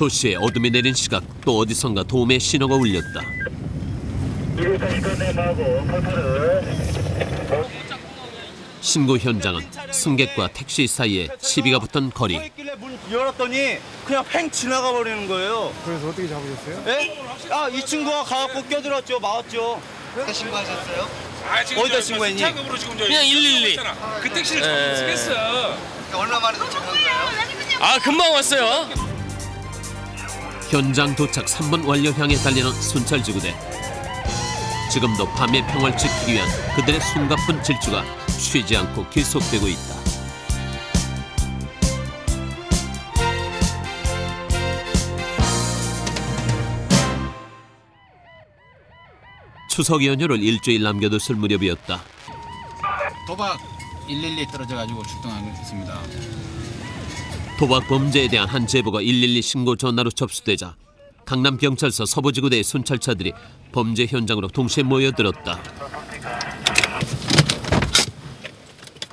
도시에 어둠이 내린 시각 또 어디선가 도움의 신호가 울렸다. 신고 현장은 승객과 택시 사이에 시비가 붙은 거리. 문 열었더니 그냥 팽 지나가 버리는 거예요. 그래서 어떻게 잡으셨어요? 예? 이 친구가 가갖고 껴들었죠. 막았죠. 어떻게 신고하셨어요? 어디다 신고했니? 착각으로 지금 그냥 112. 그 택시를 잘못 쓰겠어. 얼마 만에 도착한 거예요? 금방 왔어요. 현장 도착 3분 완료 향해 달리는 순찰지구대. 지금도 밤의 평화를 지키기 위한 그들의 숨가쁜 질주가 쉬지 않고 계속되고 있다. 추석 연휴를 일주일 남겨뒀을 무렵이었다. 도박 112 떨어져가지고 출동하게 됐습니다. 도박 범죄에 대한 한 제보가 112 신고 전화로 접수되자 강남경찰서 서부지구대의 순찰차들이 범죄 현장으로 동시에 모여들었다.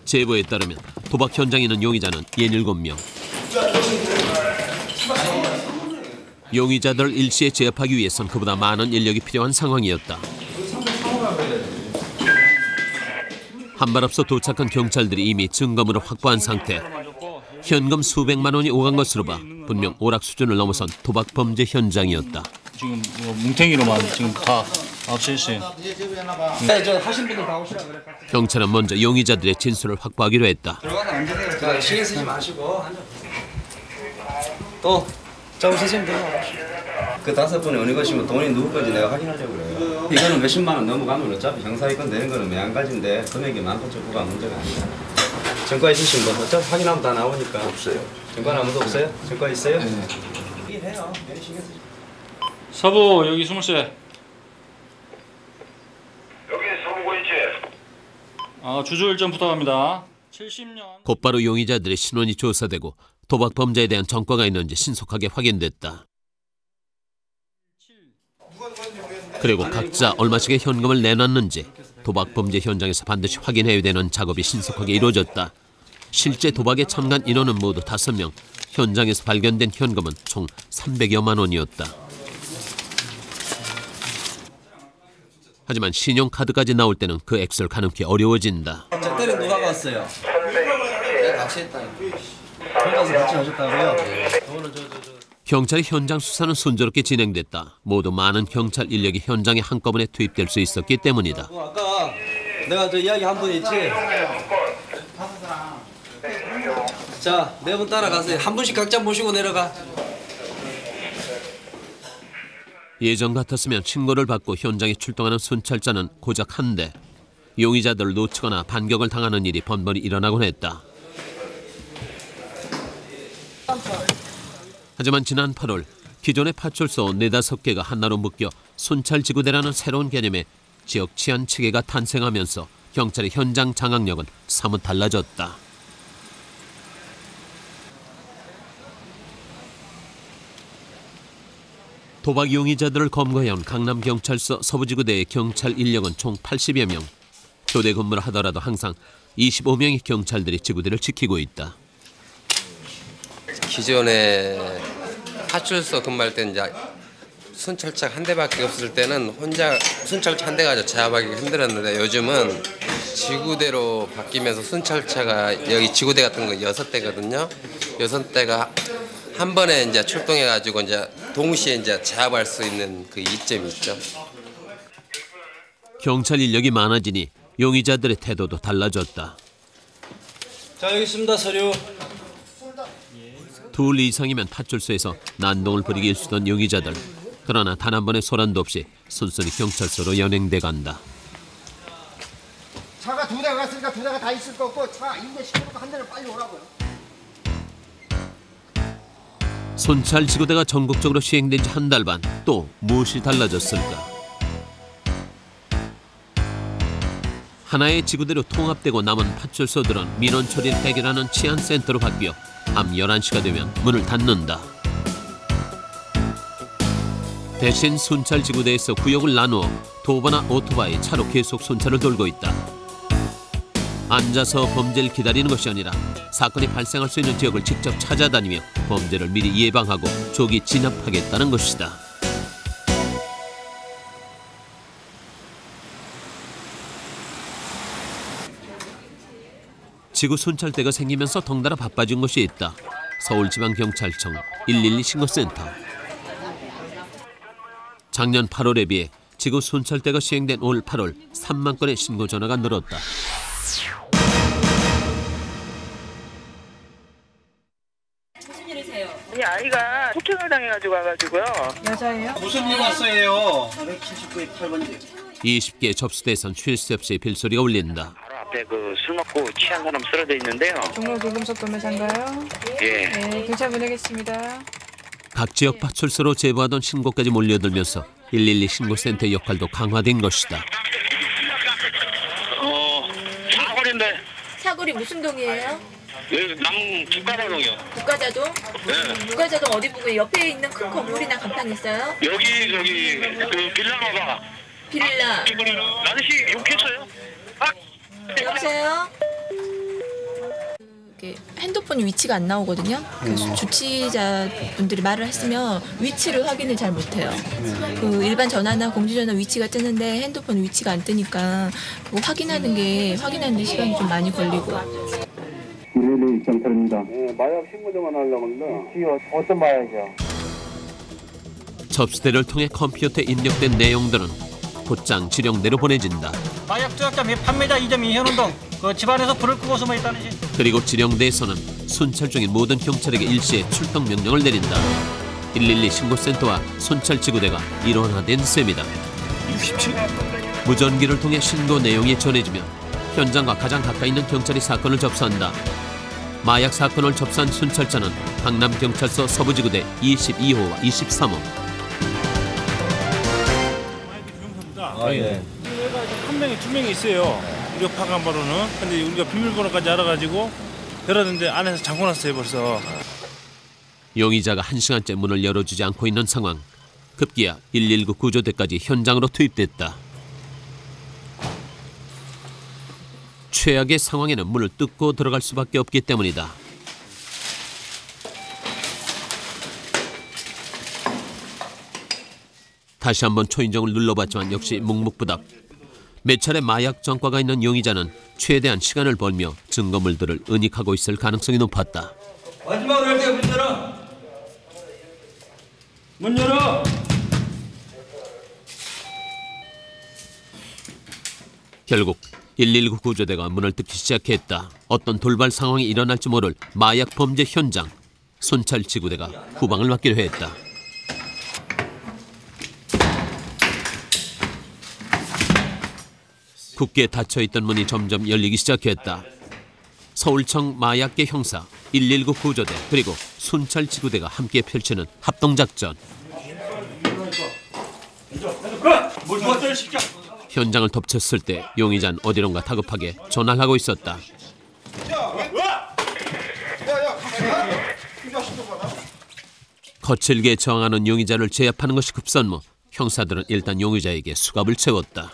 제보에 따르면 도박 현장에 있는 용의자는 67명. 용의자들을 일시에 제압하기 위해선 그보다 많은 인력이 필요한 상황이었다. 한 발 앞서 도착한 경찰들이 이미 증거물을 확보한 상태. 현금 수백만 원이 오간 것으로 봐 분명 오락 수준을 넘어선 도박 범죄 현장이었다. 지금 뭐 뭉탱이로만 지금 다 없애주세요. 네, 저 하신 분들 다 오시라 그래. 경찰은 먼저 용의자들의 진술을 확보하기로 했다. 들어가서 앉으세요. 자, 신경 쓰지 마시고 또 잡으시면 돼요. 그 5분에 어느 것이면 돈이 누구 건지 내가 확인하려고 그래요. 이거는 몇십만 원 넘어가면 어차피 형사이권 내는 거는 매한 가지인데 금액이 많고 적고가 문제가 아니다. 전과 있으신 분 어차피 확인하면 다 나오니까. 없어요. 전과는 아무도 없어요? 전과 있어요? 네. 일해요. 신경 쓰지. 서부 여기 스물세. 여기 서부고있지. 주주 일정 부탁합니다. 70년. 곧바로 용의자들의 신원이 조사되고 도박 범죄에 대한 전과가 있는지 신속하게 확인됐다. 그리고 각자 얼마씩의 현금을 내놨는지 도박 범죄 현장에서 반드시 확인해야 되는 작업이 신속하게 이루어졌다. 실제 도박에 참가한 인원은 모두 5명. 현장에서 발견된 현금은 총 300여만 원이었다. 하지만 신용카드까지 나올 때는 그 액수를 가늠기 어려워진다. 저 때는 누가 갔어요? 내가 같이 했다니까. 혼자서 같이 하셨다고요? 경찰의 현장 수사는 순조롭게 진행됐다. 모두 많은 경찰 인력이 현장에 한꺼번에 투입될 수 있었기 때문이다. 아까 내가 저 이야기 한 분 있지? 자, 네 분 따라가세요. 한 분씩 각자 모시고 내려가. 예전 같았으면 신고를 받고 현장에 출동하는 순찰자는 고작 한 대. 용의자들을 놓치거나 반격을 당하는 일이 번번이 일어나곤 했다. 하지만 지난 8월 기존의 파출소 4-5개가 하나로 묶여 순찰지구대라는 새로운 개념의 지역 치안 체계가 탄생하면서 경찰의 현장 장악력은 사뭇 달라졌다. 도박 용의자들을 검거해온 강남경찰서 서부지구대의 경찰 인력은 총 80여 명. 교대 근무를 하더라도 항상 25명의 경찰들이 지구대를 지키고 있다. 기존에 파출소 근무할 때 이제 순찰차 한 대밖에 없을 때는 혼자 순찰차 한 대가 제압하기 힘들었는데 요즘은 지구대로 바뀌면서 순찰차가 여기 지구대 같은 거 6대거든요. 6대가 한 번에 이제 출동해가지고 이제 동시에 이제 제압할 수 있는 그 이점이 있죠. 경찰 인력이 많아지니 용의자들의 태도도 달라졌다. 자, 여기 있습니다. 서류. 둘 이상이면 파출소에서 난동을 부리기 일쑤던 용의자들. 그러나 단 한 번의 소란도 없이 순순히 경찰서로 연행돼 간다. 차가 2대가 갔으니까 2대가 다 있을 거 없고 차 임대 시켜놓고 한 대를 빨리 오라고요. 순찰 지구대가 전국적으로 시행된 지 한 달 반. 또 무엇이 달라졌을까? 하나의 지구대로 통합되고 남은 파출소들은 민원 처리를 해결하는 치안센터로 바뀌어 밤 11시가 되면 문을 닫는다. 대신 순찰 지구대에서 구역을 나누어 도보나 오토바이, 차로 계속 순찰을 돌고 있다. 앉아서 범죄를 기다리는 것이 아니라 사건이 발생할 수 있는 지역을 직접 찾아다니며 범죄를 미리 예방하고 조기 진압하겠다는 것이다. 지구 순찰대가 생기면서 덩달아 바빠진 곳이 있다. 서울지방경찰청 112 신고센터. 작년 8월에 비해 지구 순찰대가 시행된 올 8월 3만 건의 신고 전화가 늘었다. 무슨 일이세요? 이 아이가 폭행을 당해가지고 와가지고요. 여자예요? 무슨 일 왔어요? 179에 8번지. 20개 접수대에선 쉴 새 없이 빌소리가 울린다. 바로 앞에 그 술 먹고 취한 사람 쓰러져 있는데요. 종로 도금속 도매상가요? 예. 네, 경찰 보내겠습니다. 각 지역 파출소로 제보하던 신고까지 몰려들면서 112 신고센터의 역할도 강화된 것이다. 사거리인데. 사거리 무슨 동이에요? 남 북가자동이요. 북가자동? 네. 북가자동 어디 보고 옆에 있는 큰 건물이나 간판 있어요? 여기 그 빌라가 빌라. 아저씨 욕했어요? 여보세요? 핸드폰 위치가 안 나오거든요. 그래서 주치자분들이 말을 했으면 위치를 확인을 잘 못해요. 그 일반 전화나 공중전화 위치가 뜨는데 핸드폰 위치가 안 뜨니까 그거 확인하는 데 시간이 좀 많이 걸리고. 112 경찰입니다. 마약 신고 좀 하려고 합니다. 어떤 마약이요? 접수대를 통해 컴퓨터에 입력된 내용들은 곧장 지령대로 보내진다. 마약 투약자 및 판매자 이점이 현운동 그 집안에서 불을 끄고 숨어 있다는 시. 그리고 지령대에서는 순찰 중인 모든 경찰에게 일시에 출동 명령을 내린다. 112 신고센터와 순찰지구대가 일원화된 셈이다. 무전기를 통해 신고 내용이 전해지면 현장과 가장 가까이 있는 경찰이 사건을 접수한다. 마약 사건을 접수한 순찰자는 강남경찰서 서부지구대 22호와 23호. 예. 한 명이 두 명이 있어요. 우리가 파악한 바로는. 근데 우리가 비밀번호까지 알아가지고 열었는데 안에서 잠궈놨어요 벌써. 용의자가 1시간째 문을 열어주지 않고 있는 상황. 급기야 119 구조대까지 현장으로 투입됐다. 최악의 상황에는 문을 뜯고 들어갈 수밖에 없기 때문이다. 다시 한번 초인종을 눌러봤지만 역시 묵묵부답. 몇 차례 마약 전과가 있는 용의자는 최대한 시간을 벌며 증거물들을 은닉하고 있을 가능성이 높았다. 마지막으로 할 때 문 열어. 문 열어. 결국 119 구조대가 문을 뜯기 시작했다. 어떤 돌발 상황이 일어날지 모를 마약 범죄 현장. 순찰지구대가 후방을 맡기로 했다. 굳게 닫혀있던 문이 점점 열리기 시작했다. 서울청 마약계 형사, 119 구조대 그리고 순찰지구대가 함께 펼치는 합동작전. 현장을 덮쳤을 때 용의자는 어디론가 다급하게 전화를 하고 있었다. 거칠게 저항하는 용의자를 제압하는 것이 급선무. 형사들은 일단 용의자에게 수갑을 채웠다.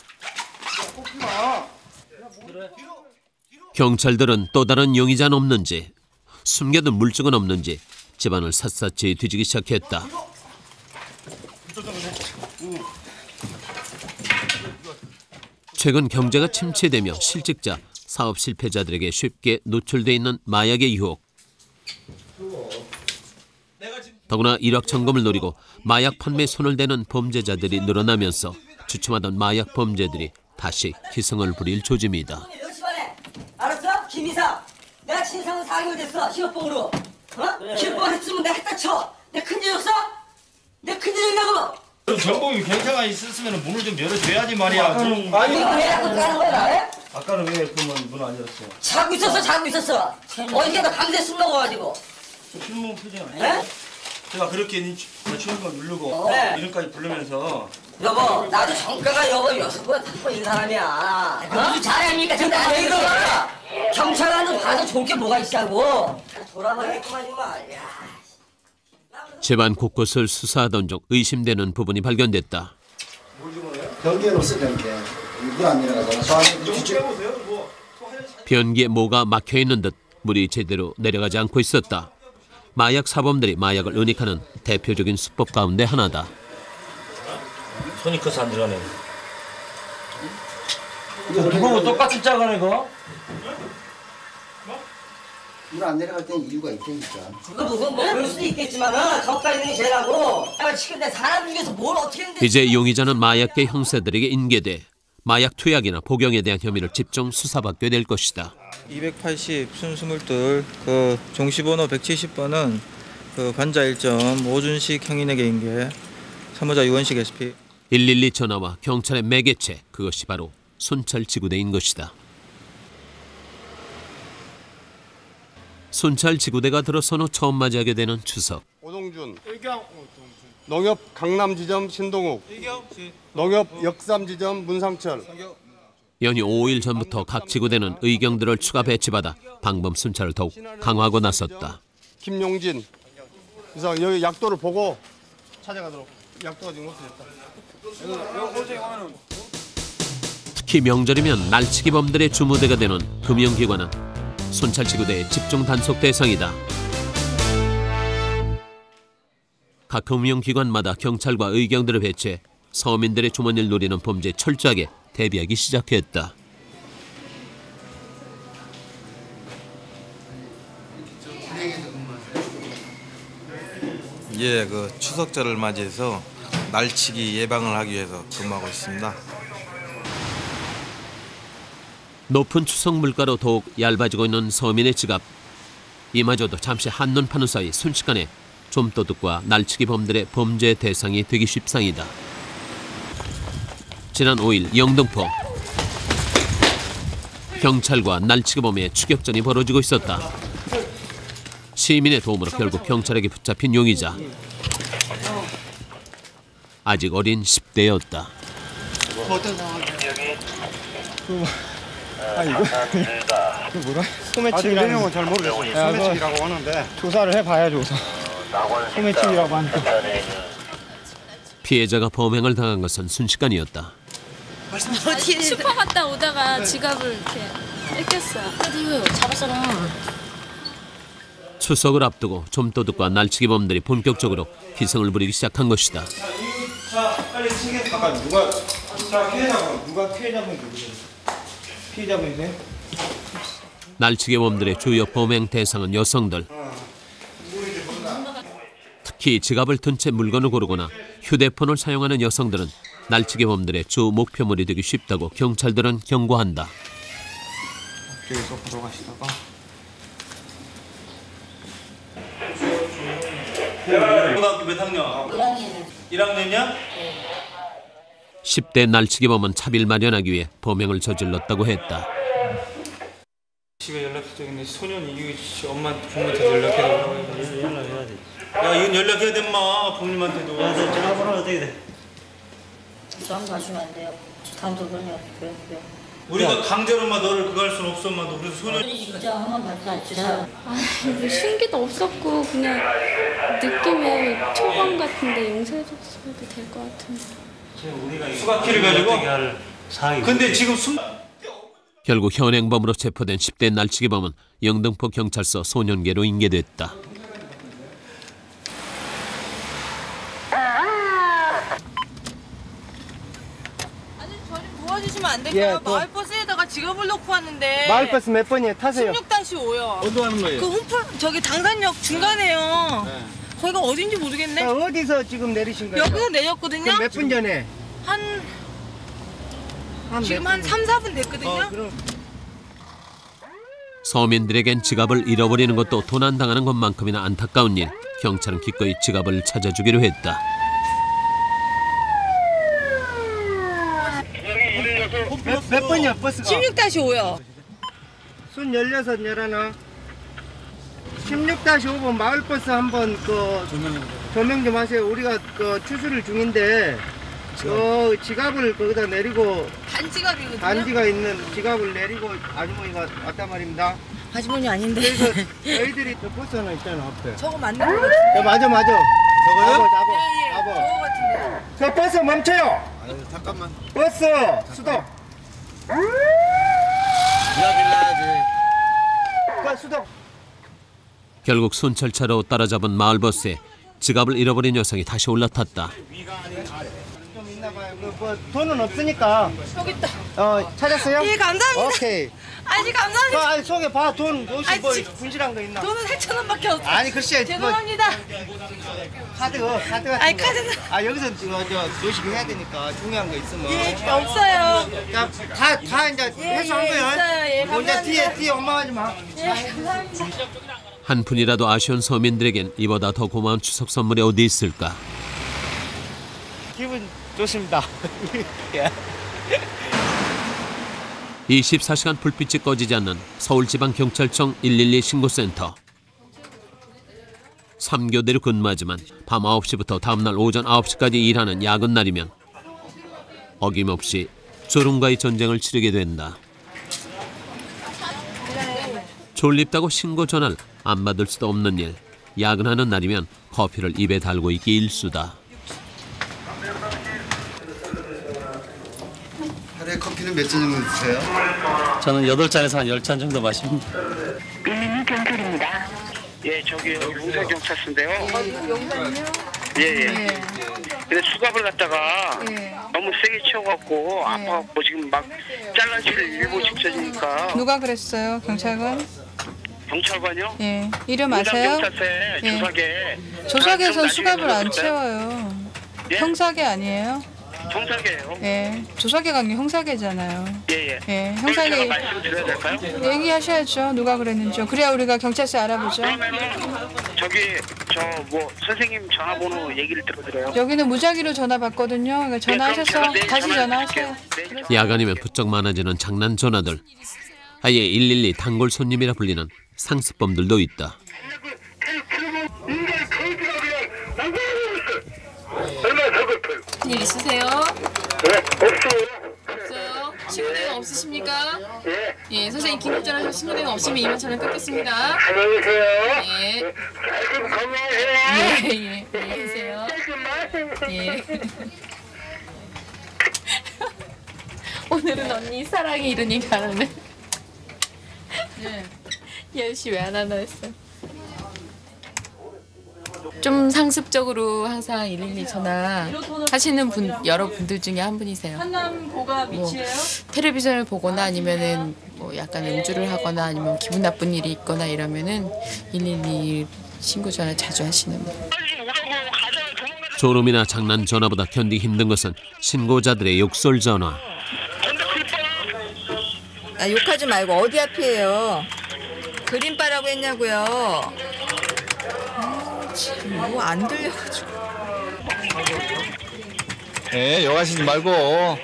경찰들은 또 다른 용의자는 없는지, 숨겨둔 물증은 없는지 집안을 샅샅이 뒤지기 시작했다. 최근 경제가 침체되며 실직자, 사업 실패자들에게 쉽게 노출돼 있는 마약의 유혹. 더구나 일확천금을 노리고 마약 판매에 손을 대는 범죄자들이 늘어나면서 주춤하던 마약 범죄들이 다시 기승을 부릴 조짐이다. 알았어? 김이사, 내가 진상은 4개월 됐어. 실업봉으로. 어? 실업봉 했으면 내가 했다 쳐. 내 큰일 없어? 내 큰일이냐고. 전공이 경찰가 있었으면 문을 좀 열어줘야지 말이야. 아니 왜 자꾸 가는 거야? 아까는 왜 그러면 문 안 열었어요? 자고 있었어. 어저께도 밤새 술 먹어가지고. 실무 표정 아니에요? 에? 제가 그렇게 추운거 누르고 이름까지 부르면서 여보, 나도 정가가 여보 6번 5번 인 사람이야. 어? 잘하니까 좀 나를 이거 경찰관도 봐서 좋을 게 뭐가 있다고. 돌아버리겠구만 정말. 집안 곳곳을 수사하던 중 의심되는 부분이 발견됐다. 경계로 쓰던 게 이게 안 내려가잖아. 좀 빼보세요. 뭐 화장실 변기에 뭐가 막혀있는 듯 물이 제대로 내려가지 않고 있었다. 마약 사범들이 마약을 은닉하는 대표적인 수법 가운데 하나다. 손이 커서 안 들어가네. 이거 누구 똑같이 짜가네 이거? 물 안 내려갈 때는 이유가 있다니까. 그건 뭐 그럴 수도 있겠지만은 가까이 있는 게 제일하고. 지금 내 사람 중에서 뭘 어떻게 했는데. 이제 용의자는 마약계 형사들에게 인계돼 마약 투약이나 복용에 대한 혐의를 집중 수사받게 될 것이다. 280 순22 그 종시번호 170번은 그 관자 1점 오준식 형인에게 인계, 사무자 유원식 SP. 112 전화와 경찰의 매개체, 그것이 바로 순찰지구대인 것이다. 순찰지구대가 들어선 후 처음 맞이하게 되는 추석. 오동준, 농협 강남지점 신동욱, 농협 역삼지점 문상철. 연휴 5일 전부터 각 지구대는 의경들을 추가 배치받아 방범 순찰을 더욱 강화하고 나섰다. 김용진. 그래서 여기 약도를 보고 찾아가도록. 약도가 지금 없어졌다. 특히 명절이면 날치기 범들의 주무대가 되는 금융기관은 순찰지구대의 집중 단속 대상이다. 각 금융기관마다 경찰과 의경들을 배치해 서민들의 주머니를 노리는 범죄에 철저하게 대비하기 시작했다. 예, 그 추석절을 맞이해서 날치기 예방을 하기 위해서 근무하고 있습니다. 높은 추석 물가로 더욱 얇아지고 있는 서민의 지갑. 이마저도 잠시 한눈 파는 사이 순식간에 좀도둑과 날치기 범들의 범죄 대상이 되기 십상이다. 지난 5일 영등포. 경찰과 날치기 범의 추격전이 벌어지고 있었다. 시민의 도움으로 결국 경찰에게 붙잡힌 용의자. 아직 어린 10대였다. 어떤 상황이야? 이거 뭐라? 소매치기라는 내용은 잘 모르겠어요. 소매치기라고 하는데 조사를 해봐야죠. 소매치기라고 하니까. 피해자가 범행을 당한 것은 순식간이었다. 슈퍼 갔다 오다가 지갑을 이렇게 뺏겼어요. 근데 이거 잡았잖아. 추석을 앞두고 좀도둑과 날치기범들이 본격적으로 기승을 부리기 시작한 것이다. 자, 빨리 챙겨. 아까 누가 피해자분 누구세요? 피해자분이세요? 날치기범들의 주요 범행 대상은 여성들. 특히 지갑을 든 채 물건을 고르거나 휴대폰을 사용하는 여성들은 날치기범들의 주 목표물이 되기 쉽다고 경찰들은 경고한다. 여기서 걸어가시다가 고등학교 몇 학년? 1학년이야? 10대 날치기범은 차비를 마련하기 위해 범행을 저질렀다고 했다. 집에 연락해 저기 소년 이규 씨 엄마한테 부모한테 연락해라고 연락해야 돼. 야 이건 연락해야 돼 마 부모님한테도. 야 너 전화번호 어떻게 돼? 저 가시면 안 돼요. 단독은요. 우리가 강제로 마 너를 그거 할 수는 없어 마. 너 그래서 소년. 진짜 한번 봐주세요. 뭐 흉기도 없었고 그냥 느낌에 초반 같은데 용서해줬어도 될 것 같은데. 수갑키를 가지고. 근데 지금 결국 현행범으로 체포된 10대 날치기범은 영등포 경찰서 소년계로 인계됐다. 도와주시면 안 될까요? 마을버스에다가 지갑을 넣고 왔는데. 마을버스 몇 번이에요? 타세요. 16-5요. 어디 가는 거예요? 그 저기 당산역 중간에요. 네. 거기가 어딘지 모르겠네. 어디서 지금 내리신 거예요? 여기서 내렸거든요. 몇 분 전에? 지금 한 3-4분 됐거든요. 그럼. 서민들에겐 지갑을 잃어버리는 것도 도난당하는 것만큼이나 안타까운 일. 경찰은 기꺼이 지갑을 찾아주기로 했다. 몇 번이야 버스가? 16-5요. 순 16, 11. 16-5번 마을버스 한번 조명 좀 하세요. 우리가 추수를 중인데 지갑을 거기다 내리고 단지갑이거든요. 단지가 있는 지갑을 내리고 아주머니가 왔단 말입니다. 아주머니 아닌데. 그래서 저희들이 저 버스 하나 있잖아 앞에. 저거 맞는 거 같은데. 맞아. 저거요? 잡아. 저거 같은데. 저 버스 멈춰요. 잠깐만. 버스 스톱. 결국 순찰차로 따라잡은 마을버스에 지갑을 잃어버린 여성이 다시 올라탔다. 좀 있나 봐요. 뭐 돈은 없으니까. 여기 있다. 찾았어요? 예, 감사합니다. 오케이. 아니, 감사합니다. 아니, 속에 봐. 돈 혹시 뭐 분실한 거 있나? 돈은 4,000원밖에 없어요. 아니, 글쎄. 죄송합니다. 카드 같은 아니, 거. 카드는. 여기서 노식 해야 되니까 중요한 거 있으면. 예, 없어요. 다 이제 회수한 거예요. 있어요. 예, 감사합니다. 뒤에 원망하지 마. 예, 감사합니다. 한 푼이라도 아쉬운 서민들에겐 이보다 더 고마운 추석 선물이 어디 있을까? 기분 좋습니다. 24시간 불빛이 꺼지지 않는 서울지방경찰청 112 신고센터. 3교대로 근무하지만 밤 9시부터 다음날 오전 9시까지 일하는 야근 날이면 어김없이 졸음과의 전쟁을 치르게 된다. 졸립다고 신고 전화를 안 받을 수도 없는 일. 야근하는 날이면 커피를 입에 달고 있기 일쑤다. 하루에 커피는 몇 잔 정도 드세요? 저는 8잔에서 한 10잔 정도 마십니다. 경찰입니다. 예, 저기 용산경찰서인데요. 용산이요? 예. 근데 수갑을 갖다가 너무 세게 치워갖고 아파갖고 지금 막 잘라질 일보 직전이니까. 누가 그랬어요? 경찰관? 경찰관이요? 예. 이름 아세요? 경찰서에 예. 조사계. 조사계에서 수갑을 안 채워요. 예? 형사계 아니에요? 형사계예요. 예. 조사계가 아니고 형사계잖아요. 예. 예. 그럼 제가 형사계 말씀드려야 될까요? 얘기하셔야죠. 누가 그랬는지요. 그래야 우리가 경찰서에 알아보죠. 그러면은 저기 저 뭐 선생님 전화번호 얘기를 들어드려요. 여기는 무작위로 전화 받거든요. 그러니까 전화하셔서 다시 전화하세요. 야간이면 부쩍 많아지는 장난 전화들. 아예 112 단골 손님이라 불리는 상습범들도 있다. 일 있으세요? 네, 없어요. 없어요? 신고대가 없으십니까? 예, 선생님 긴급전화서 신고대가 없으면 2만원을 끊겠습니다. 안녕히 계세요. 예. 좀 건강해요. 예. 안녕히 계세요. 예. 오늘은 언니 사랑이 이러니까 안 하네. 예은씨 왜 안 하나 했어. 좀 상습적으로 항상 112 전화 하시는 분 여러분들 중에 한 분이세요. 한남고가 밑이에요? 텔레비전을 보거나 아니면은 뭐 약간 음주를 하거나 아니면 기분 나쁜 일이 있거나 이러면은 112 신고 전화 자주 하시는 분. 졸음이나 장난 전화보다 견디기 힘든 것은 신고자들의 욕설 전화. 욕하지 말고 어디 앞이에요? 그림바라고 했냐고요? 뭐 안 들려가지고. 네, 욕하시지 말고.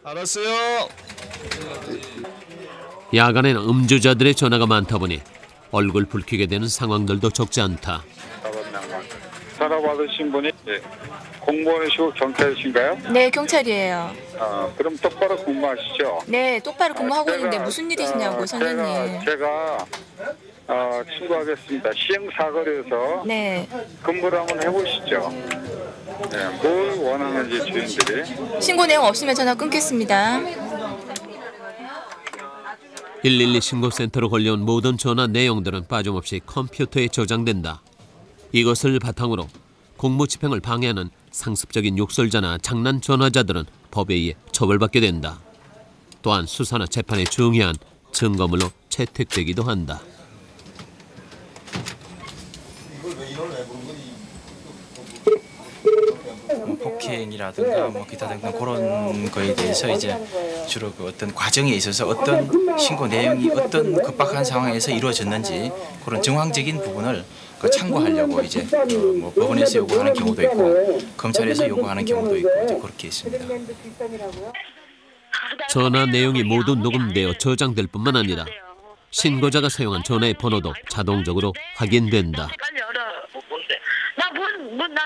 알았어요. 야간에는 음주자들의 전화가 많다 보니 얼굴 붉히게 되는 상황들도 적지 않다. 전화 받으신 분이 공무원이시고 경찰이신가요? 네, 경찰이에요. 그럼 똑바로 근무하시죠? 네, 똑바로 근무하고 있는데 무슨 일이시냐고, 선생님. 제가 신고하겠습니다. 시행사거리에서 네. 근무를 한번 해보시죠. 네, 뭘 원하는지 주인들이. 신고 내용 없으면 전화 끊겠습니다. 112 신고센터로 걸려온 모든 전화 내용들은 빠짐없이 컴퓨터에 저장된다. 이것을 바탕으로 공무집행을 방해하는 상습적인 욕설자나 장난 전화자들은 법에 의해 처벌받게 된다. 또한 수사나 재판에 중요한 증거물로 채택되기도 한다. 폭행이라든가 뭐 기타 등등 그런 거에 대해서 이제 주로 그 어떤 과정에 있어서 어떤 신고 내용이 어떤 급박한 상황에서 이루어졌는지 그런 정황적인 부분을 참고하려고 이제 뭐 법원에서 요구하는 경우도 있고 검찰에서 요구하는 경우도 있고 이제 그렇게 있습니다. 전화 내용이 모두 녹음되어 저장될 뿐만 아니라 신고자가 사용한 전화의 번호도 자동적으로 확인된다.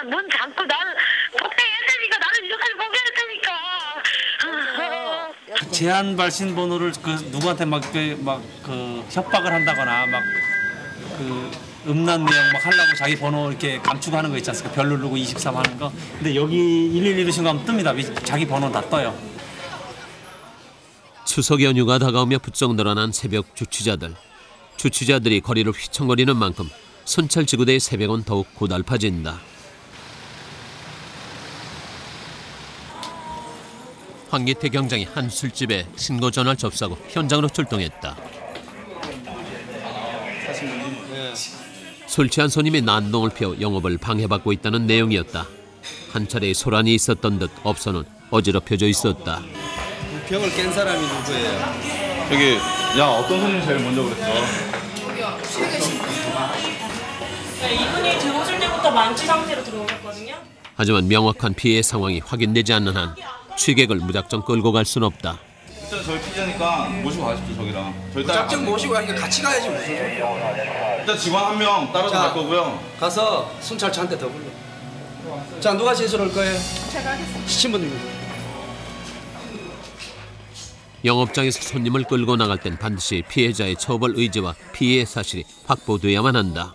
문 잠고 나는 폭행해야 되니까 나는 이렇게 포기할 테니까. 제한 발신 번호를 그 누구한테 막 그 협박을 한다거나 막 그 음란 내용 막 하려고 자기 번호 이렇게 감추고 거 있지 않습니까? 별 누르고 23 하는 거. 근데 여기 112로 신고하면 뜹니다. 자기 번호 다 떠요. 추석 연휴가 다가오며 부쩍 늘어난 새벽 주취자들. 주취자들이 거리를 휘청거리는 만큼 순찰지구대의 새벽은 더욱 고달파진다. 황기태 경장이 한 술집에 신고 전화를 접수하고 현장으로 출동했다. 술 취한 손님이 난동을 피워 영업을 방해받고 있다는 내용이었다. 한 차례 소란이 있었던 듯 업소는 어지럽혀져 있었다. 병을 깬 사람이 누구예요? 저기 야 어떤 손님 제일 먼저 그랬어? 여기요. 술에 계신 분. 네, 이분이 들어오실 때부터 만취 상태로 들어오셨거든요. 하지만 명확한 피해 상황이 확인되지 않는 한 취객을 무작정 끌고 갈 순 없다. 일단 저희 피자니까 모시고 가십시오 저기랑. 저희 무작정 모시고 가니까 같이 가야지 무슨 소리야. 일단 직원 한 명 따라서 갈 거고요. 가서 순찰차 한 대 더 불러. 자, 누가 제출할 거예요? 제가 하겠습니다. 시친분님. 영업장에서 손님을 끌고 나갈 땐 반드시 피해자의 처벌 의지와 피해 사실이 확보돼야만 한다.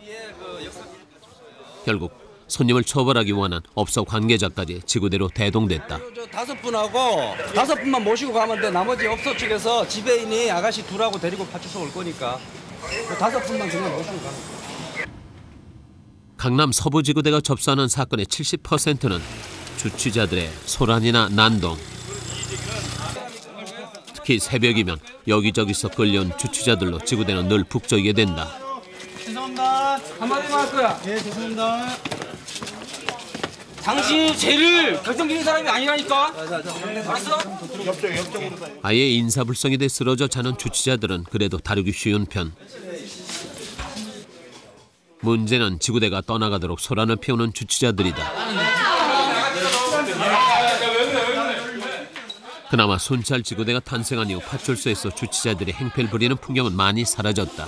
결국 손님을 처벌하기 원한 업소 관계자까지 지구대로 대동됐다. 저 5분하고 5분만 모시고 가면 돼. 나머지 업소 측에서 지배인이 아가씨 둘하고 데리고 파출소 올 거니까 그 5분만 그냥 모시고 가면 돼. 강남 서부지구대가 접수하는 사건의 70%는 주취자들의 소란이나 난동. 특히 새벽이면 여기저기서 끌려온 주취자들로 지구대는 늘 북적이게 된다. 죄송합니다. 한마디만 할 거야. 예, 죄송합니다. 당신이 죄를 결정짓는 사람이 아니라니까. 알았어? 아예 인사불성이 돼 쓰러져 자는 주취자들은 그래도 다루기 쉬운 편. 문제는 지구대가 떠나가도록 소란을 피우는 주취자들이다. 그나마 순찰지구대가 탄생한 이후 파출소에서 주취자들이 행패를 부리는 풍경은 많이 사라졌다.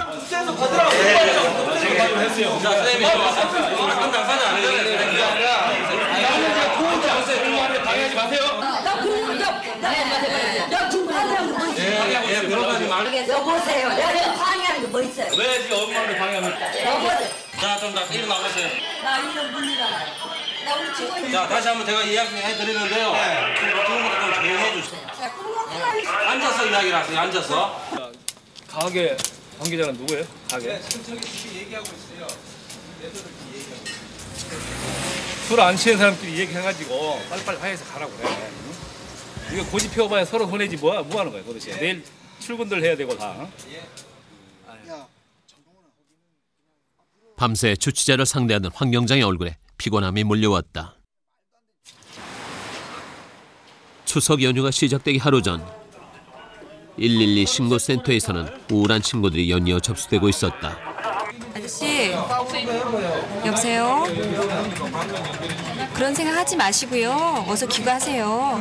여보세요. 내가 방해하는 게 뭐 있어요? 왜 지금 엄마를 방해합니까? 자, 좀 다 일어나보세요. 나 이런 분이라. 나 우리 직원이. 자, 다시 한번 제가 이야기해드리는데요. 지금부터 좀 조용해 주세요. 앉아서 이야기를 하세요. 앉아서. 가게 관계자는 누구예요? 가게? 술 안 취한 사람끼리 얘기해가지고 빨리빨리 화해해서 가라고 그래. 이거 고집 피워봐야 서로 손해지 뭐 하는 거야 도대체. 내일 출근들 해야 되고 다. 밤새 주취자를 상대하던 황 경장의 얼굴에 피곤함이 몰려왔다. 추석 연휴가 시작되기 하루 전 112 신고센터에서는 우울한 신고들이 연이어 접수되고 있었다. 아저씨, 여보세요? 그런 생각 하지 마시고요. 어서 귀가하세요.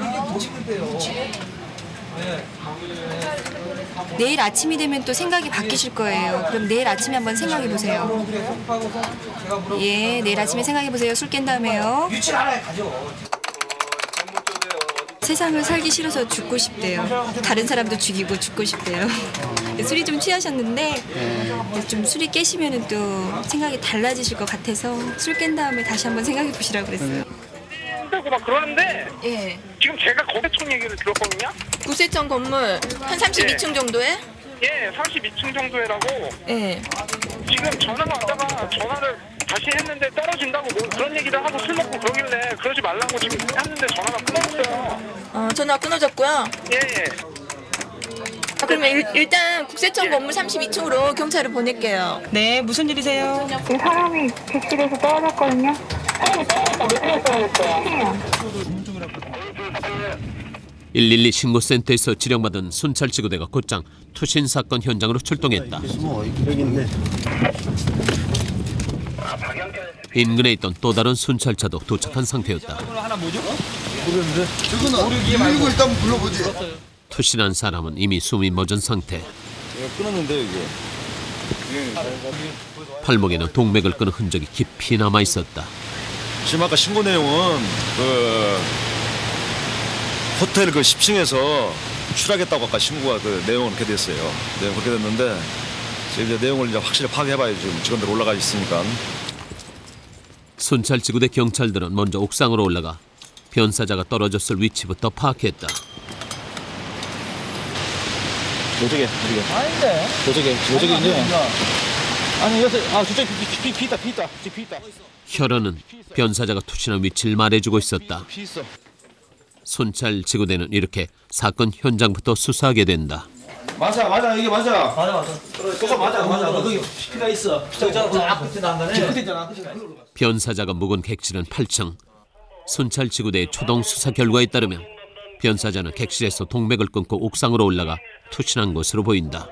내일 아침이 되면 또 생각이 바뀌실 거예요. 그럼 내일 아침에 한번 생각해 보세요. 예, 내일 아침에 생각해 보세요. 술 깬 다음에요. 세상을 살기 싫어서 죽고 싶대요. 다른 사람도 죽이고 죽고 싶대요. 술이 좀 취하셨는데 좀 술이 깨시면 또 생각이 달라지실 것 같아서 술 깬 다음에 다시 한번 생각해 보시라고 그랬어요. 하고 막 그러는데 예. 지금 제가 거래총 얘기를 들었거든요. 구세청 건물 한 32층 정도에? 예, 32층 정도에라고. 예. 지금 전화가 왔다가 전화를 다시 했는데 떨어진다고 뭐 그런 얘기를 하고 술 먹고 그러길래 그러지 말라고 지금 했는데 전화가 끊어졌어요. 전화 끊어졌고요. 예. 아, 그러면 일단 국세청 건물 32층으로 경찰을 보낼게요. 네, 무슨 일이세요? 지금 사람이 객실에서 떨어졌거든요. 사람이 떨어졌다. 몇 명이 떨어졌어요? 112 신고센터에서 지령받은 순찰지구대가 곧장 투신 사건 현장으로 출동했다. 인근에 있던 또 다른 순찰차도 도착한 상태였다. 하나 뭐죠? 모르는데. 저거는 우리 일단 불러보지. 투신한 사람은 이미 숨이 멎은 상태. 끊었는데 이게. 팔목에는 동맥을 끊은 흔적이 깊이 남아 있었다. 지금 아까 신고 내용은 그 호텔 그 10층에서 추락했다고 아까 신고가 그 내용은 그렇게 됐어요. 내용 그렇게 됐는데 지금 이제 내용을 이제 확실히 파악해봐야지 지금 직원들 올라가 있으니까. 순찰지구대 경찰들은 먼저 옥상으로 올라가 변사자가 떨어졌을 위치부터 파악했다. 저쪽에. 아닌데. 저쪽에 이제. 아니 여기서 저쪽에 비 있다. 혈흔은 변사자가 투신한 위치를 말해주고 있었다. 비 있어. 순찰 지구대는 이렇게 사건 현장부터 수사하게 된다. 맞아 이게 맞아. 그거 맞아. 거기 피가 있어. 앞끝에 난다네. 변사자가 묵은 객실은 8층. 순찰 지구대의 초동 수사 결과에 따르면 변사자는 객실에서 동맥을 끊고 옥상으로 올라가 투신한 것으로 보인다.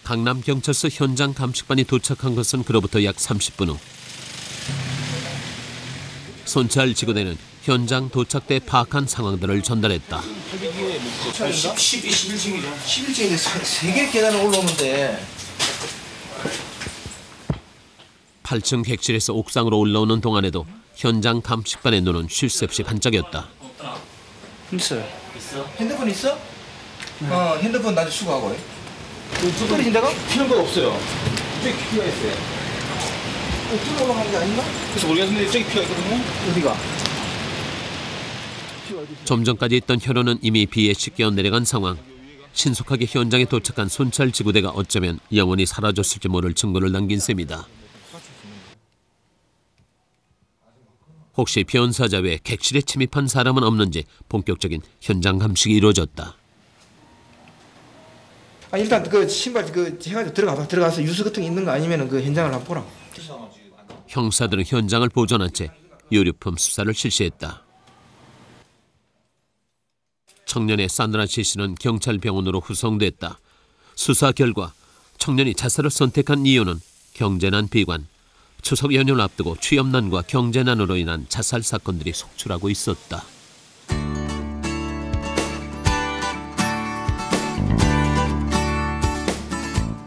강남경찰서 현장 감식반이 도착한 것은 그로부터 약 30분 후. 순찰 지구대는 현장 도착 때 파악한 상황들을 전달했다. 11층이죠. 11층인데 3개 계단을 올라오는데 8층 객실에서 옥상으로 올라오는 동안에도 현장 감식반의 눈은 쉴 새 없이 반짝였다. 있어요. 핸드폰 있어? 핸드폰 나중에 수거하고. 떨어진 데가? 피는 거 없어요. 저기 피가 있어요. 쭉 올라가는 게 아닌가? 그래서 모르겠는데 저기 피가 있거든요. 어디가? 좀 전까지 있던 혈흔은 이미 비에 씻겨 내려간 상황. 신속하게 현장에 도착한 순찰 지구대가 어쩌면 영원히 사라졌을지 모를 증거를 남긴 셈이다. 혹시 변사자 외 객실에 침입한 사람은 없는지 본격적인 현장 감식이 이루어졌다. 일단 그 신발 해가지고 들어가서 유수 같은 게 있는 거 아니면은 그 현장을 한번 보라고. 형사들은 현장을 보존한 채 유류품 수사를 실시했다. 청년의 싸늘한 시신은 경찰병원으로 후송됐다. 수사 결과 청년이 자살을 선택한 이유는 경제난 비관, 추석 연휴를 앞두고 취업난과 경제난으로 인한 자살 사건들이 속출하고 있었다.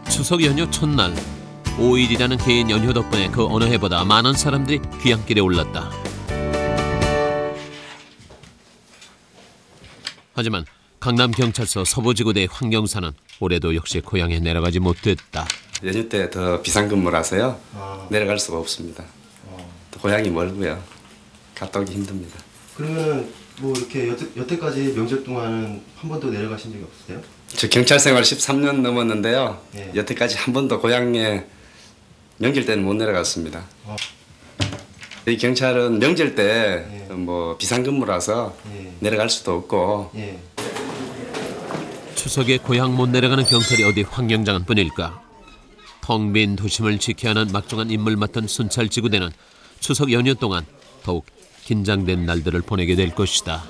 추석 연휴 첫날, 5일이라는 개인 연휴 덕분에 그 어느 해보다 많은 사람들이 귀향길에 올랐다. 하지만 강남경찰서 서부지구대 황경사는 올해도 역시 고향에 내려가지 못했다. 연휴 때 더 비상근무라서요. 내려갈 수가 없습니다. 또 고향이 멀고요. 갔다 오기 힘듭니다. 그러면 뭐 이렇게 여태까지 명절 동안은 한 번도 내려가신 적이 없으세요? 저 경찰 생활 13년 넘었는데요. 예. 여태까지 한 번도 고향에 명절 때는 못 내려갔습니다. 이 경찰은 명절 때 뭐 비상근무라서 내려갈 수도 없고. 추석에 고향 못 내려가는 경찰이 어디 황경장은 뿐일까. 텅 빈 도심을 지켜야 하는 막중한 임무를 맡은 순찰 지구대는 추석 연휴 동안 더욱 긴장된 날들을 보내게 될 것이다.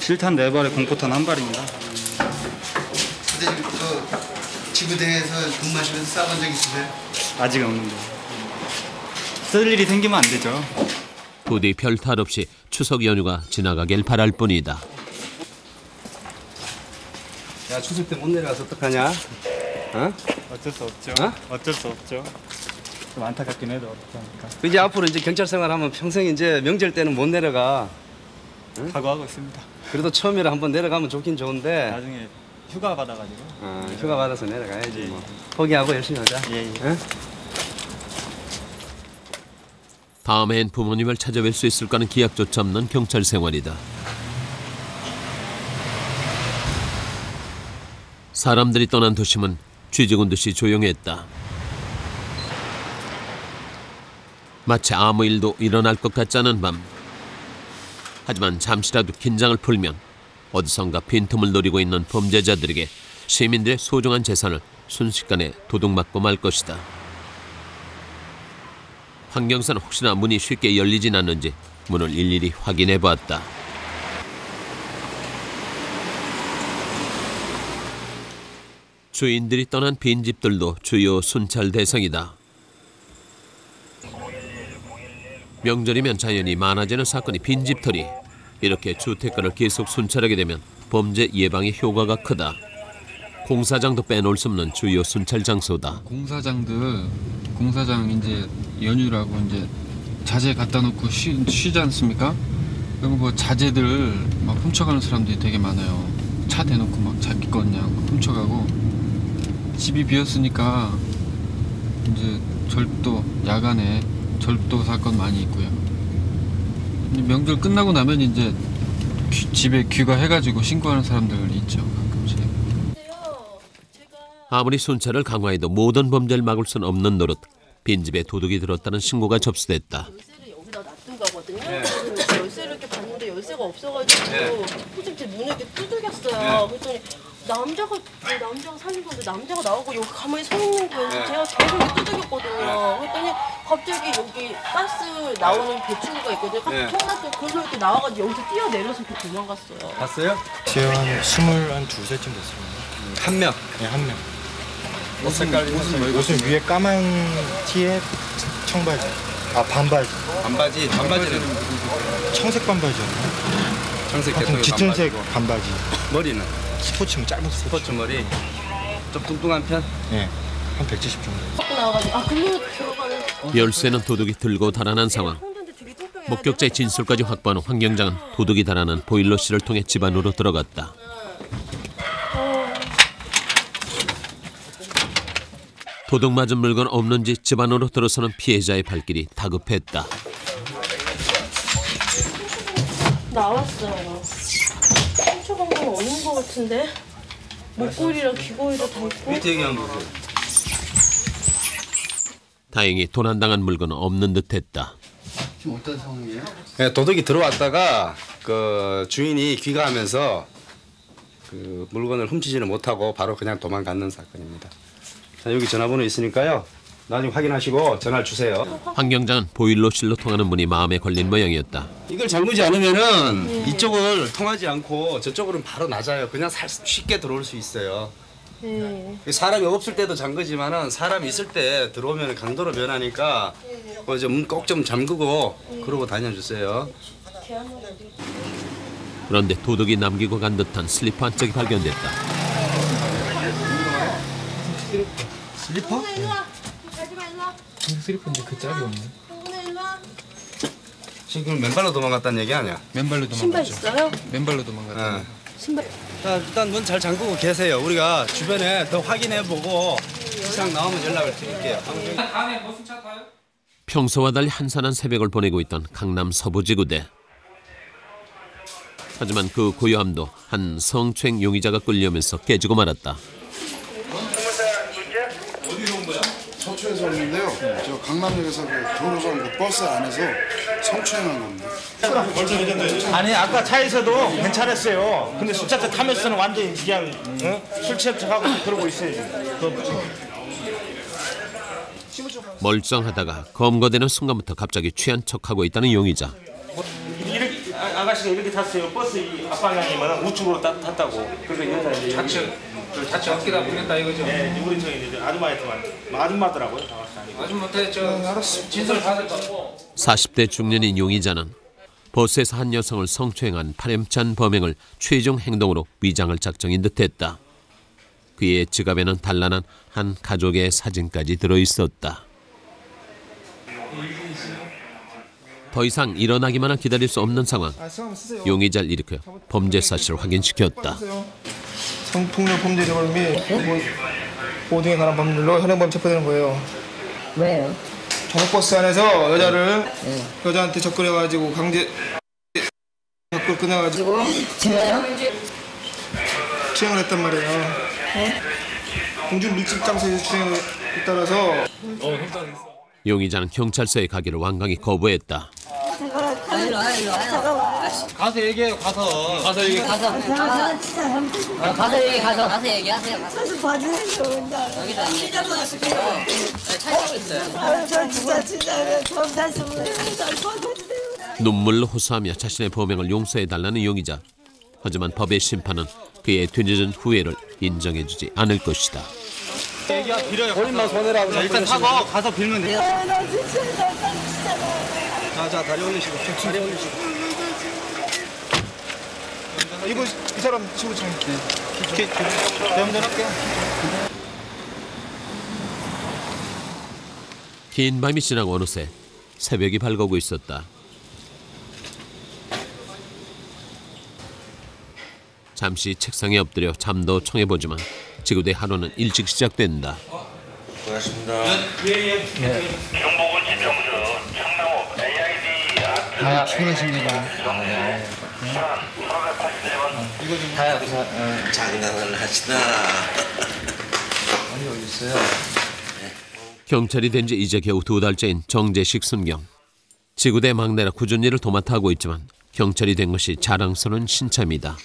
실탄 4발에 공포탄 1발입니다. 선생님, 지구대에서 근무하시면서 싸본 적 있으세요? 아직 없는데. 쓸 일이 생기면 안 되죠. 부디 별탈 없이 추석 연휴가 지나가길 바랄 뿐이다. 야, 추석 때 못 내려가서 어떡하냐? 어? 어쩔 수 없죠. 어쩔 수 없죠. 좀 안타깝긴 해도 어떡합니까. 이제 앞으로 이제 경찰 생활하면 평생 이제 명절 때는 못 내려가. 응? 각오하고 있습니다. 그래도 처음이라 한번 내려가면 좋긴 좋은데. 나중에 휴가 받아가지고. 휴가 받아서 내려가야지 뭐. 포기하고 열심히 하자. 응? 다음엔 부모님을 찾아뵐 수 있을까는 기약조차 없는 경찰 생활이다. 사람들이 떠난 도심은 쥐죽은 듯이 조용했다. 마치 아무 일도 일어날 것 같지 않은 밤. 하지만 잠시라도 긴장을 풀면 어디선가 빈틈을 노리고 있는 범죄자들에게 시민들의 소중한 재산을 순식간에 도둑맞고 말 것이다. 황경사는 혹시나 문이 쉽게 열리진 않는지 문을 일일이 확인해 보았다. 주인들이 떠난 빈집들도 주요 순찰 대상이다. 명절이면 자연히 많아지는 사건이 빈집털이. 이렇게 주택가를 계속 순찰하게 되면 범죄 예방의 효과가 크다. 공사장도 빼놓을 수 없는 주요 순찰 장소다. 공사장 이제 연휴라고 이제 자재 갖다 놓고 쉬지 않습니까? 그럼 그 자재들 막 훔쳐가는 사람들이 되게 많아요. 차 대놓고 막 자기 거 그냥 훔쳐가고. 집이 비었으니까 이제 야간에 절도 사건 많이 있고요. 명절 끝나고 나면 이제 집에 귀가해가지고 신고하는 사람들 있죠. 가끔씩. 아무리 순찰을 강화해도 모든 범죄를 막을 수는 없는 노릇. 빈집에 도둑이 들었다는 신고가 접수됐다. 여기다 놔둔 거거든요. 그래서 열쇠를 이렇게 봤는데 열쇠가 없어가지고 집 문을 이렇게 두들겼어요. 그랬더니 남자가 살린 건데 남자가 나오고 여기 가만히 서 있는 거예요. 제가 계속 이렇게 두들겼거든요. 그랬더니 갑자기 여기 가스 나오는 배출구가 있거든요. 가스 통났더니 그걸로 이렇게 나와가지고 여기서 뛰어내려서 이렇게 도망갔어요. 봤어요? 지금 한 22살쯤 됐습니다. 한 명? 네, 한 명. 옷 색깔이 옷은 위에 까만 티에 청바지. 아, 반바지. 반바지는 청색 반바지였나? 청색 하여튼 짙은색 반바지. 머리는? 스포츠 짧은 스포츠 머리. 좀 뚱뚱한 편? 네, 한 170 정도. 나와가지고 글로 들어가는. 열쇠는 도둑이 들고 달아난 상황. 목격자의 진술까지 확보한 황 경장은 도둑이 달아난 보일러실을 통해 집 안으로 들어갔다. 도둑 맞은 물건 없는지 집 안으로 들어서는 피해자의 발길이 다급했다. 나왔어요. 상처가 없는 것 같은데 목걸이랑 귀걸이도 다 있고. 밑에 얘기 한번 보세요. 다행히 도난당한 물건은 없는 듯했다. 지금 어떤 상황이에요? 네, 도둑이 들어왔다가 그 주인이 귀가하면서 그 물건을 훔치지는 못하고 바로 그냥 도망가는 사건입니다. 자, 여기 전화번호 있으니까요. 나중에 확인하시고 전화를 주세요. 황 경장은 보일러실로 통하는 문이 마음에 걸린 모양이었다. 이걸 잠그지 않으면은 이쪽을 통하지 않고 저쪽으로는 바로 낮아요. 그냥 쉽게 들어올 수 있어요. 사람이 없을 때도 잠그지만은 사람이 있을 때 들어오면 강도로 변하니까 문 꼭 좀 잠그고 그러고 다녀주세요. 그런데 도둑이 남기고 간 듯한 슬리퍼 한 짝이 발견됐다. 슬리퍼? 슬리퍼인데 그 짝이 없네. 지금 맨발로 도망갔다는 얘기 아니야? 맨발로 도망갔죠. 신발 있어요? 맨발로 도망갔다. 신발. 자, 일단 문 잘 잠그고 계세요. 우리가 주변에 더 확인해보고 이상 나오면 연락을 드릴게요. 평소와 달리 한산한 새벽을 보내고 있던 강남 서부지구대. 하지만 그 고요함도 한 성추행 용의자가 끌려오면서 깨지고 말았다. 어디서 온 거야? 성추행에서 왔는데요. 저 강남역에서 그 도로선 그 버스 안에서 성추행한 겁니다. 아니 아까 차에서도 괜찮았어요. 근데 수차차 타면서는 완전히 그냥 술 취한 척하고 그러고 있어요 지금. 멀쩡하다가 검거되는 순간부터 갑자기 취한 척하고 있다는 용의자. 이렇게 아가씨가 이렇게 탔어요. 버스 이 앞방향이면 우측으로 탔다고. 그러니까 여자 이제 자체 어깨다 부렸다 이거죠? 네, 우리 저기 이제 아줌마더라고요. 아줌마한테 알았어. 진술 받을 거고. 40대 중년인 용의자는 버스에서 한 여성을 성추행한 파렴치한 범행을 최종 행동으로 위장을 작정인 듯했다. 그의 지갑에는 단란한 한 가족의 사진까지 들어있었다. 더 이상 일어나기만을 기다릴 수 없는 상황. 용의자를 일으켜 범죄 사실을 확인시켰다. 성폭력 범죄 재발 및 보등에 관한 범죄로 현행범 체포되는 거예요. 왜요? 전학버스 안에서 여자한테 접근해가지고 강제 밖으로 끊어가지고 제가요? 추행을 했단 말이에요. 공중 밀집 장소에서 추행을 따라서 용의자는 경찰서에 가기를 완강히 거부했다. 가서 얘기해요. 가서 얘기. 가서 얘기하세요. 가서 봐주세요. 여기다 찾고 있어요. 저 진짜 눈물로 호소하며 자신의 범행을 용서해달라는 용의자. 하지만 법의 심판은 그의 뒤늦은 후회를 인정해주지 않을 것이다. 본인만 손해라고. 일단 타고 가서 빌면 돼요. 자, 다리 올리시고. 다리 올리시고. 이거 이 사람 친구 좀 대형전할게요. 긴 밤이 지나고 어느새 새벽이 밝아오고 있었다. 잠시 책상에 엎드려 잠도 청해보지만 지구대 하루는 일찍 시작된다. 고맙습니다. 예. 경복은 지명수 창나무 AID 많이 피곤하신가 봐요. 이거 좀 하야 장난을 하시나. 아니 어디 있어요? 경찰이 된 지 이제 겨우 2달째인 정재식 순경. 지구대 막내라 꾸준히 일을 도맡아 하고 있지만 경찰이 된 것이 자랑스러운 신참이다.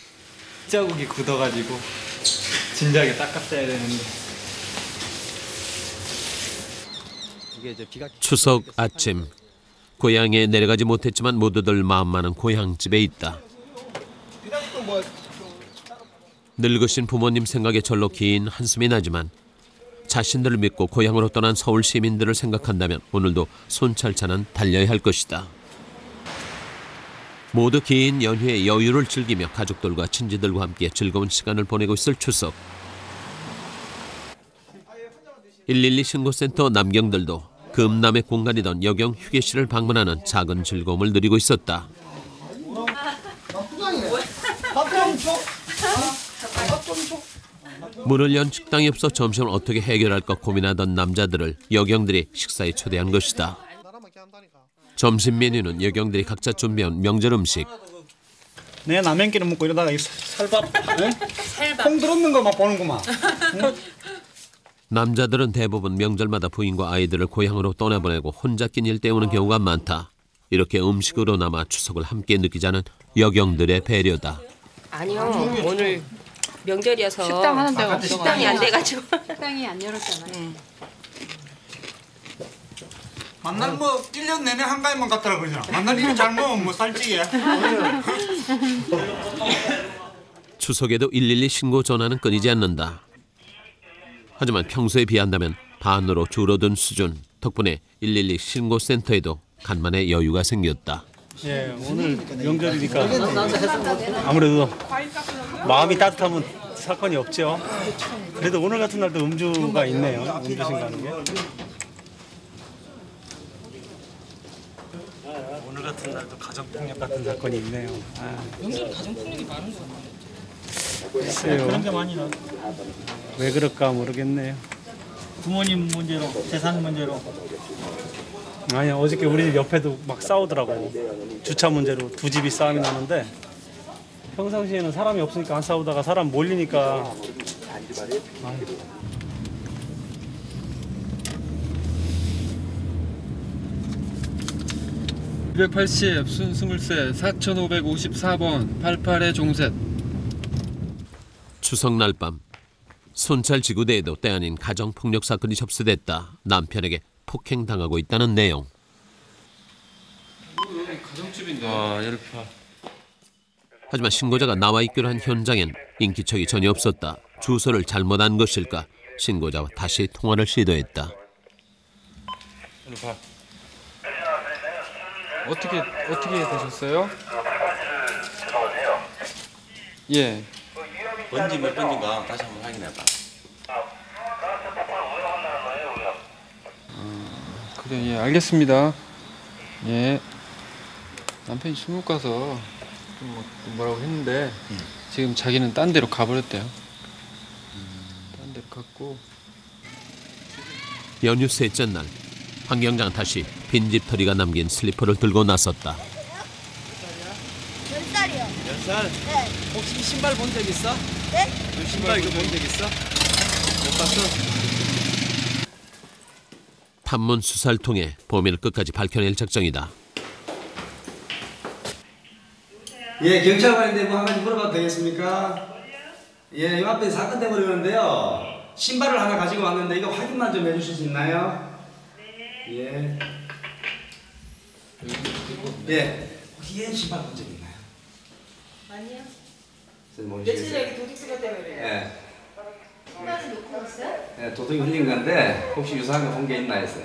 자국이 굳어가지고 진작에 닦았어야 되는데. 추석 아침 고향에 내려가지 못했지만 모두들 마음만은 고향집에 있다. 늙으신 부모님 생각에 절로 긴 한숨이 나지만 자신들을 믿고 고향으로 떠난 서울 시민들을 생각한다면 오늘도 손찰차는 달려야 할 것이다. 모두 긴 연휴의 여유를 즐기며 가족들과 친지들과 함께 즐거운 시간을 보내고 있을 추석. 112 신고센터 남경들도 금남의 공간이던 여경 휴게실을 방문하는 작은 즐거움을 누리고 있었다. 문을 연 식당이 없어 점심을 어떻게 해결할까 고민하던 남자들을 여경들이 식사에 초대한 것이다. 점심 메뉴는 여경들이 각자 준비한 명절 음식. 내 라면끼리 먹고 이러다가 이 살밥, 콩 들었는 거만 보는구만. 남자들은 대부분 명절마다 부인과 아이들을 고향으로 떠나보내고 혼자 낀 일 때우는 경우가 많다. 이렇게 음식으로나마 추석을 함께 느끼자는 여경들의 배려다. 아니요, 오늘 명절이어서 식당 하는 데가 없어. 식당이 안 돼가지고. 식당이 안 열었잖아요. 만날 뭐 1년 내내 한가위만 갔더라 그러잖아. 만날 일이 잘 먹으면 뭐 살찌게. 추석에도 112 신고 전화는 끊이지 않는다. 하지만 평소에 비한다면 반으로 줄어든 수준. 덕분에 112 신고센터에도 간만에 여유가 생겼다. 예, 오늘 명절이니까 아무래도 마음이 따뜻하면 사건이 없죠. 그래도 오늘 같은 날도 음주가 있네요. 음주신 가는 게. 오늘 같은 날도 가정폭력 같은 사건이 있네요. 명절 가정폭력이 많은 거 같아요. 글쎄요. 그런 게 많이 나. 왜 그럴까 모르겠네요. 부모님 문제로, 재산 문제로. 아니 어저께 우리 집 옆에도 막 싸우더라고. 주차 문제로 두 집이 싸움이 나는데 평상시에는 사람이 없으니까 안 싸우다가 사람 몰리니까. 아유. 280 순20세 4554번 88의 종셋. 추석날 밤 손찰 지구대에도 때 아닌 가정폭력 사건이 접수됐다. 남편에게 폭행당하고 있다는 내용. 가정집인데. 열파. 하지만 신고자가 나와 있기로 한 현장엔 인기척이 전혀 없었다. 주소를 잘못한 것일까? 신고자와 다시 통화를 시도했다. 열파. 어떻게 되셨어요? 예. 번지 몇 번인가 다시 한번 확인해봐. 그래, 예, 알겠습니다. 예. 남편이 술 먹고 가서 좀 뭐라고 했는데 지금 자기는 딴 데로 가버렸대요. 딴 데로 갔고. 연휴 셋째 날 황경장은 다시 빈집털이가 남긴 슬리퍼를 들고 나섰다. 몇 살이요? 10살? 네. 혹시 이 신발 본 적 있어? 네? 이 신발 이거 본 적 있어? 못 봤어? 판문 수사를 통해 범인을 끝까지 밝혀낼 작정이다. 예, 경찰관인데 뭐 한 가지 물어봐도 되겠습니까? 예, 요 앞에 사건 돼버리는데요. 신발을 하나 가지고 왔는데 이거 확인만 좀 해주실 수 있나요? 예. 예. 혹시 얘 신발 본 적 있나요? 아니요. 며칠 전에 도둑수가 때문에 그래요. 예. 신발을 놓고 왔어요? 예, 도둑이 흘린 건데 혹시 유사한 거 본 게 있나 했어요.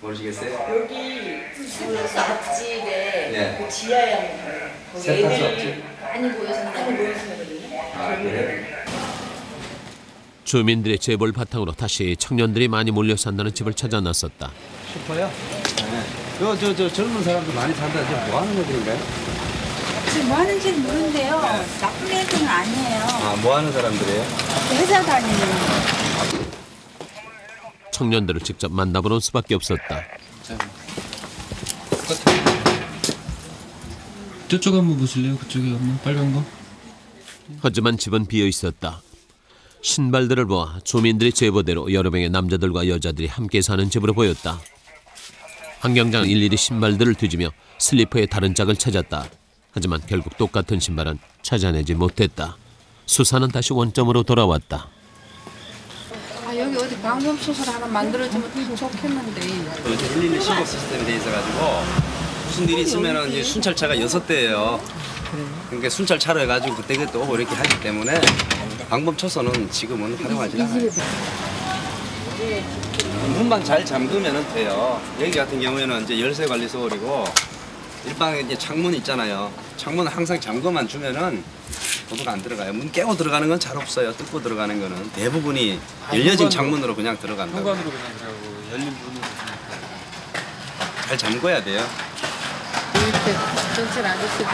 모르시겠어요? 여기 세탁소 앞집에 예. 그 지하에 한번 가요. 거기 세탁소 애들이 앞집? 많이 모였었거든요. 아, 그래요? 주민들의 제보를 바탕으로 다시 청년들이 많이 몰려 산다는 집을 찾아 나섰다. 슈퍼요? 네. 저 젊은 사람들 많이 산다. 지금 뭐 하는 애들인가요? 지금 뭐 하는지는 모르는데요. 나쁜 애들은 아니에요. 아, 뭐 하는 사람들이에요? 회사 다니는. 청년들을 직접 만나보는 수밖에 없었다. 저쪽 한번 보실래요? 그쪽에 한번 빨간 거. 하지만 집은 비어 있었다. 신발들을 보아 주민들의 제보대로 여러 명의 남자들과 여자들이 함께 사는 집으로 보였다. 한 경장은 일일이 신발들을 뒤지며 슬리퍼의 다른 짝을 찾았다. 하지만 결국 똑같은 신발은 찾아내지 못했다. 수사는 다시 원점으로 돌아왔다. 아, 여기 어디 방범 수술 하나 만들어주면 참 좋겠는데. 요즘 112 신고 시스템이 돼 있어가지고 무슨 일이 있으면 이제 순찰차가 6대예요. 그러니까 순찰차로 해가지고 그때 오고 이렇게 하기 때문에 방범 초소는 지금은 활용하지 않아요. 문만 잘 잠그면 돼요. 여기 같은 경우에는 이제 열쇠 관리 소홀이고 일방에 이제 창문 있잖아요. 창문은 항상 잠궈만 주면은 도둑 안 들어가요. 문 깨고 들어가는 건 잘 없어요. 뜯고 들어가는 거는 대부분이 열려진 창문으로 그냥 들어간다고. 현관으로 그냥 들어가고 열린 문으로 잘 잠궈야 돼요. 이렇게 전체 아저씨들이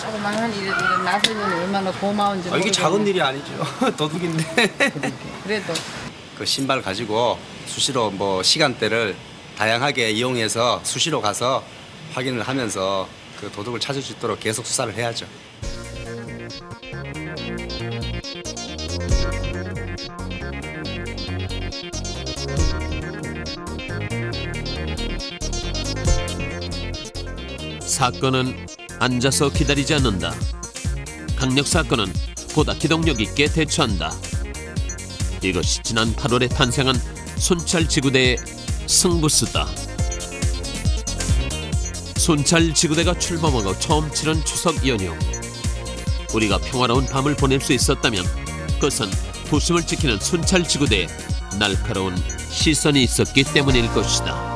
조그만한 일에 나서면 얼마나 고마운지. 이게 작은 일이 아니죠. 도둑인데. 그래도 그 신발 가지고 수시로 뭐 시간대를 다양하게 이용해서 수시로 가서 확인을 하면서 그 도둑을 찾을 수 있도록 계속 수사를 해야죠. 사건은 앉아서 기다리지 않는다. 강력 사건은 보다 기동력 있게 대처한다. 이것이 지난 8월에 탄생한 순찰지구대의 승부수다. 순찰지구대가 출범하고 처음 치른 추석 연휴. 우리가 평화로운 밤을 보낼 수 있었다면 그것은 도심을 지키는 순찰지구대에 날카로운 시선이 있었기 때문일 것이다.